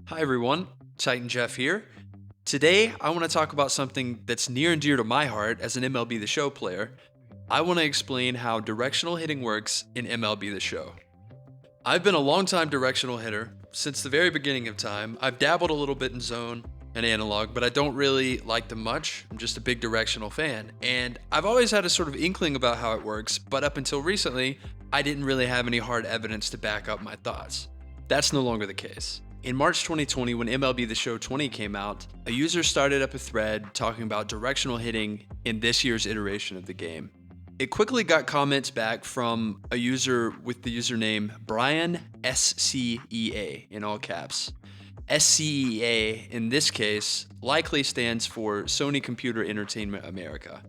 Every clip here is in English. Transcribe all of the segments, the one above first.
Hi everyone, Titan Jeff here. Today, I want to talk about something that's near and dear to my heart as an MLB The Show player. I want to explain how directional hitting works in MLB The Show. I've been a long-time directional hitter since the very beginning of time. I've dabbled a little bit in zone and analog, but I don't really like them much. I'm just a big directional fan. And I've always had a sort of inkling about how it works, but up until recently, I didn't really have any hard evidence to back up my thoughts. That's no longer the case. In March 2020, when MLB The Show 20 came out, a user started up a thread talking about directional hitting in this year's iteration of the game. It quickly got comments back from a user with the username Brian SCEA in all caps. SCEA in this case likely stands for Sony Computer Entertainment America.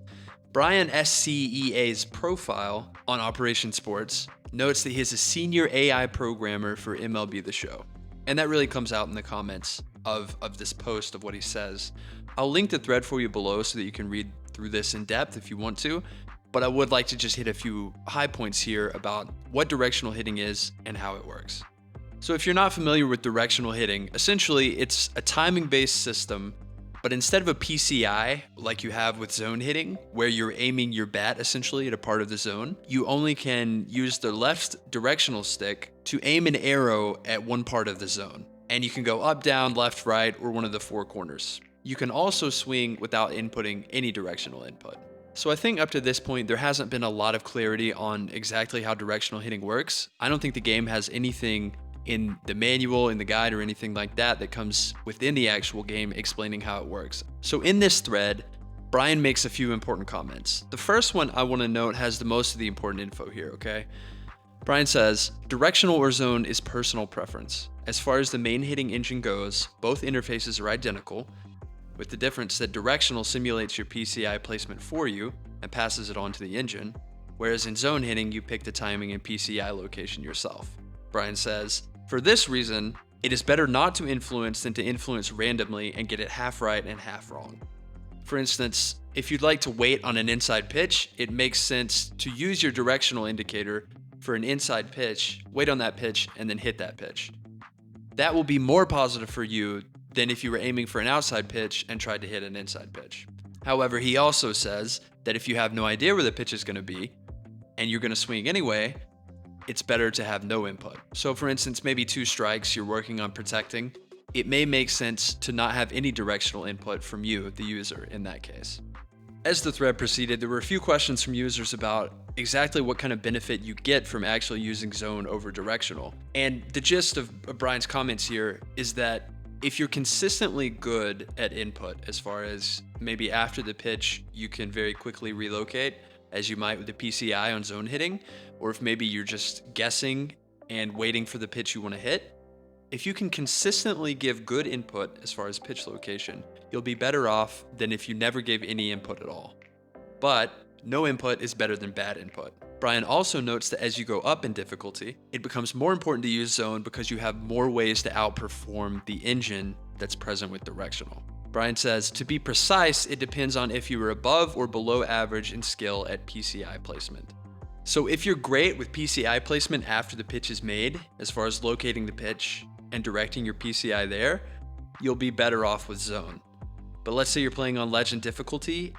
Brian SCEA's profile on Operation Sports notes that he is a senior AI programmer for MLB The Show. And that really comes out in the comments of this post of what he says. I'll link the thread for you below so that you can read through this in depth if you want to, but I would like to just hit a few high points here about what directional hitting is and how it works. So if you're not familiar with directional hitting, essentially it's a timing-based system, but instead of a PCI like you have with zone hitting, where you're aiming your bat essentially at a part of the zone, you only can use the left directional stick to aim an arrow at one part of the zone. And you can go up, down, left, right, or one of the four corners. You can also swing without inputting any directional input. So I think up to this point, there hasn't been a lot of clarity on exactly how directional hitting works. I don't think the game has anything in the manual, in the guide, or anything like that that comes within the actual game explaining how it works. So in this thread, Brian makes a few important comments. The first one I want to note has the most of the important info here, okay? Brian says, directional or zone is personal preference. As far as the main hitting engine goes, both interfaces are identical, with the difference that directional simulates your PCI placement for you and passes it on to the engine, whereas in zone hitting, you pick the timing and PCI location yourself. Brian says, for this reason, it is better not to influence than to influence randomly and get it half right and half wrong. For instance, if you'd like to wait on an inside pitch, it makes sense to use your directional indicator for an inside pitch, wait on that pitch, and then hit that pitch. That will be more positive for you than if you were aiming for an outside pitch and tried to hit an inside pitch. However, he also says that if you have no idea where the pitch is going to be and you're going to swing anyway, it's better to have no input. So for instance, maybe 2 strikes you're working on protecting, it may make sense to not have any directional input from you, the user, in that case. As the thread proceeded, there were a few questions from users about exactly what kind of benefit you get from actually using zone over directional. And the gist of Brian's comments here is that if you're consistently good at input, as far as maybe after the pitch, you can very quickly relocate, as you might with the PCI on zone hitting, or if maybe you're just guessing and waiting for the pitch you want to hit, if you can consistently give good input as far as pitch location, you'll be better off than if you never gave any input at all. But no input is better than bad input. Brian also notes that as you go up in difficulty, it becomes more important to use zone because you have more ways to outperform the engine that's present with directional. Brian says, to be precise, it depends on if you were above or below average in skill at PCI placement. So if you're great with PCI placement after the pitch is made, as far as locating the pitch and directing your PCI there, you'll be better off with zone. But let's say you're playing on legend difficulty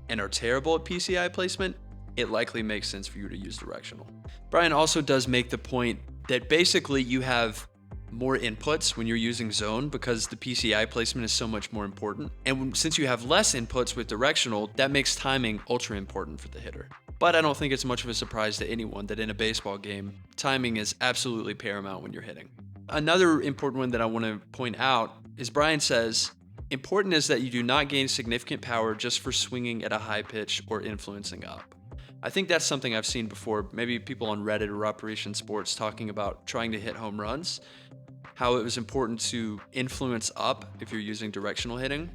and are terrible at PCI placement, it likely makes sense for you to use directional. Brian also does make the point that basically you have more inputs when you're using zone because the PCI placement is so much more important. And since you have less inputs with directional, that makes timing ultra important for the hitter. But I don't think it's much of a surprise to anyone that in a baseball game, timing is absolutely paramount when you're hitting. Another important one that I want to point out is Brian says, important is that you do not gain significant power just for swinging at a high pitch or influencing up. I think that's something I've seen before, maybe people on Reddit or Operation Sports talking about trying to hit home runs, how it was important to influence up if you're using directional hitting.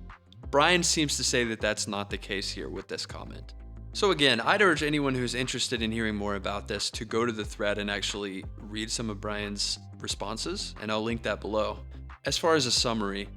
Brian seems to say that that's not the case here with this comment. So again, I'd urge anyone who's interested in hearing more about this to go to the thread and actually read some of Brian's responses, and I'll link that below. As far as a summary,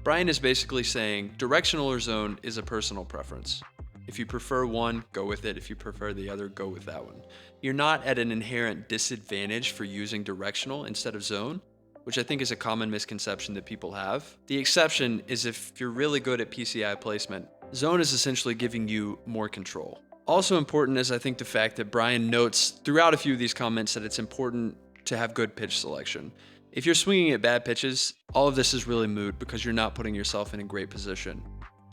Brian is basically saying directional or zone is a personal preference. If you prefer one, go with it. If you prefer the other, go with that one. You're not at an inherent disadvantage for using directional instead of zone. which I think is a common misconception that people have. The exception is if you're really good at PCI placement. Zone is essentially giving you more control. Also important is I think the fact that Brian notes throughout a few of these comments that it's important to have good pitch selection. If you're swinging at bad pitches, all of this is really moot because you're not putting yourself in a great position.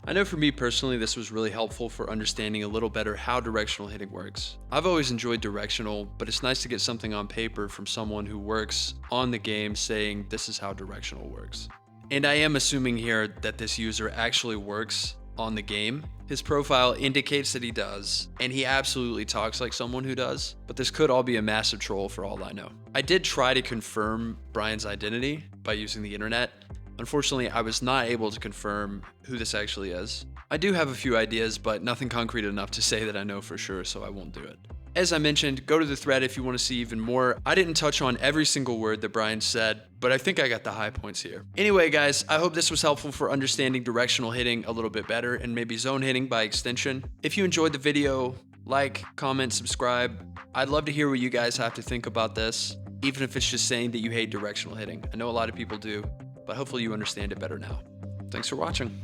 I know for me personally, this was really helpful for understanding a little better how directional hitting works. I've always enjoyed directional, but it's nice to get something on paper from someone who works on the game saying this is how directional works. And I am assuming here that this user actually works on the game. His profile indicates that he does, and he absolutely talks like someone who does, but this could all be a massive troll for all I know. I did try to confirm Brian's identity by using the internet. Unfortunately, I was not able to confirm who this actually is. I do have a few ideas, but nothing concrete enough to say that I know for sure, so I won't do it. As I mentioned, go to the thread if you want to see even more. I didn't touch on every single word that Brian said, but I think I got the high points here. Anyway, guys, I hope this was helpful for understanding directional hitting a little bit better and maybe zone hitting by extension. If you enjoyed the video, like, comment, subscribe. I'd love to hear what you guys have to think about this, even if it's just saying that you hate directional hitting. I know a lot of people do, but hopefully you understand it better now. Thanks for watching.